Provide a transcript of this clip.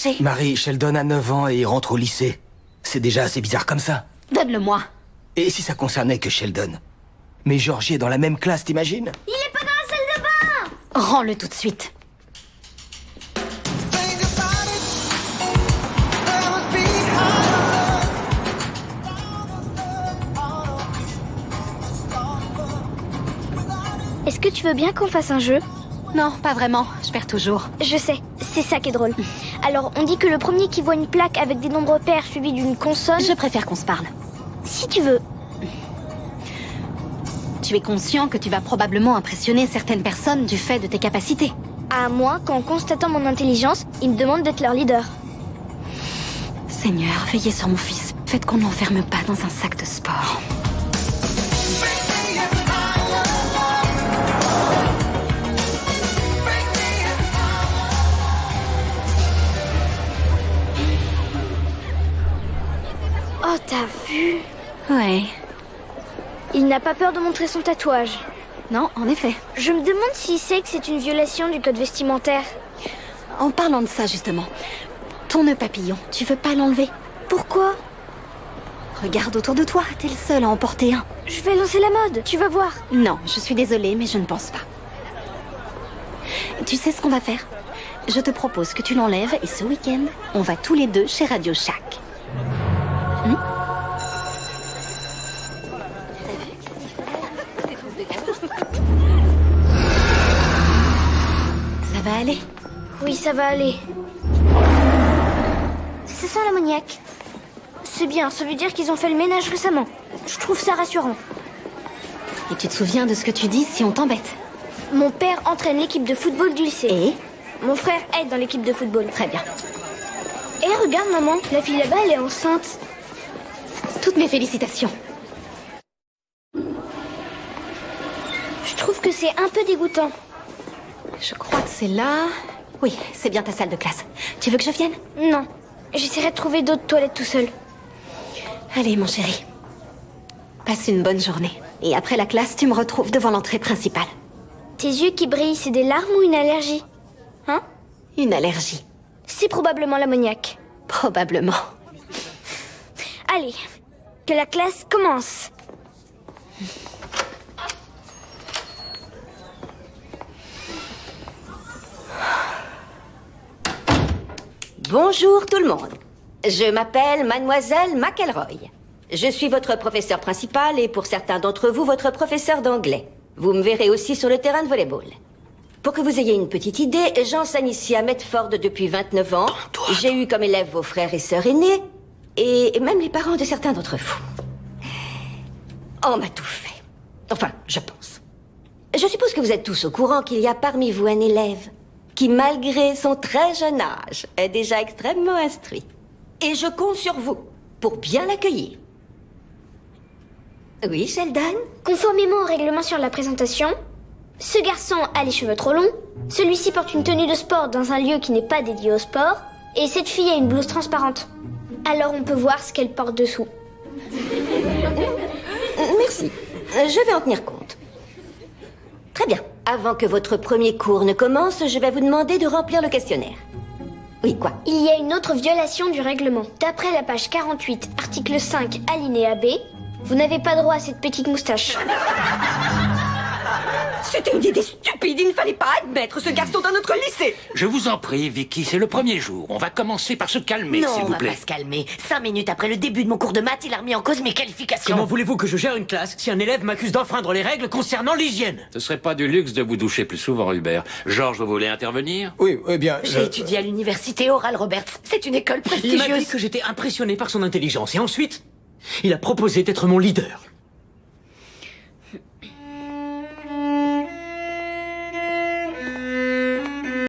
chercher. Marie, Sheldon a 9 ans et il rentre au lycée. C'est déjà assez bizarre comme ça. Donne-le-moi. Et si ça concernait que Sheldon? Mais Georgie est dans la même classe, t'imagines? Il est pas dans la salle de bain! Rends-le tout de suite. Est-ce que tu veux bien qu'on fasse un jeu? Non, pas vraiment. Je perds toujours. Je sais, c'est ça qui est drôle. Alors, on dit que le premier qui voit une plaque avec des nombres pairs suivis d'une consonne... Je préfère qu'on se parle. Si tu veux. Tu es conscient que tu vas probablement impressionner certaines personnes du fait de tes capacités. À moi, qu'en constatant mon intelligence, ils me demandent d'être leur leader. Seigneur, veillez sur mon fils. Faites qu'on ne l'enferme pas dans un sac de sport. Oh, t'as vu? Ouais. Il n'a pas peur de montrer son tatouage. Non, en effet. Je me demande s'il sait que c'est une violation du code vestimentaire. En parlant de ça, justement. Ton nœud papillon, tu veux pas l'enlever? Pourquoi? Regarde autour de toi, t'es le seul à en porter un. Je vais lancer la mode, tu vas voir. Non, je suis désolée, mais je ne pense pas. Tu sais ce qu'on va faire? Je te propose que tu l'enlèves et ce week-end, on va tous les deux chez Radio Shack. Ça va aller? Oui, ça va aller. C'est ça l'ammoniaque. C'est bien, ça veut dire qu'ils ont fait le ménage récemment. Je trouve ça rassurant. Et tu te souviens de ce que tu dis si on t'embête? Mon père entraîne l'équipe de football du lycée. Et? Mon frère aide dans l'équipe de football. Très bien. Et regarde maman, la fille là-bas elle est enceinte. Toutes mes félicitations. Je trouve que c'est un peu dégoûtant. Je crois que c'est là... Oui, c'est bien ta salle de classe. Tu veux que je vienne? Non, j'essaierai de trouver d'autres toilettes tout seul. Allez, mon chéri. Passe une bonne journée. Et après la classe, tu me retrouves devant l'entrée principale. Tes yeux qui brillent, c'est des larmes ou une allergie? Hein? Une allergie. C'est probablement l'ammoniaque. Probablement. Allez, que la classe commence. Bonjour tout le monde. Je m'appelle Mademoiselle McElroy. Je suis votre professeur principal et pour certains d'entre vous, votre professeur d'anglais. Vous me verrez aussi sur le terrain de volleyball. Pour que vous ayez une petite idée, j'enseigne ici à Medford depuis 29 ans. J'ai eu comme élèves vos frères et sœurs aînés et même les parents de certains d'entre vous. On m'a tout fait. Enfin, je pense. Je suppose que vous êtes tous au courant qu'il y a parmi vous un élève qui, malgré son très jeune âge, est déjà extrêmement instruit. Et je compte sur vous pour bien l'accueillir. Oui, Sheldon? Conformément au règlement sur la présentation, ce garçon a les cheveux trop longs, celui-ci porte une tenue de sport dans un lieu qui n'est pas dédié au sport, et cette fille a une blouse transparente. Alors on peut voir ce qu'elle porte dessous. Merci. Je vais en tenir compte. Très bien. Avant que votre premier cours ne commence, je vais vous demander de remplir le questionnaire. Oui, quoi? Il y a une autre violation du règlement. D'après la page 48, article 5, alinéa B, vous n'avez pas droit à cette petite moustache. C'était une idée stupide, il ne fallait pas admettre ce garçon dans notre lycée. Je vous en prie, Vicky, c'est le premier jour. On va commencer par se calmer, Non, s'il on vous va plaît. pas se calmer. 5 minutes après le début de mon cours de maths, il a remis en cause mes qualifications. Comment voulez-vous que je gère une classe si un élève m'accuse d'enfreindre les règles concernant l'hygiène? Ce serait pas du luxe de vous doucher plus souvent, Hubert. Georges, vous voulez intervenir? Oui, eh bien... J'ai étudié à l'université Oral Roberts. C'est une école Il m'a dit prestigieuse. que j'étais impressionné par son intelligence et ensuite, il a proposé d'être mon leader.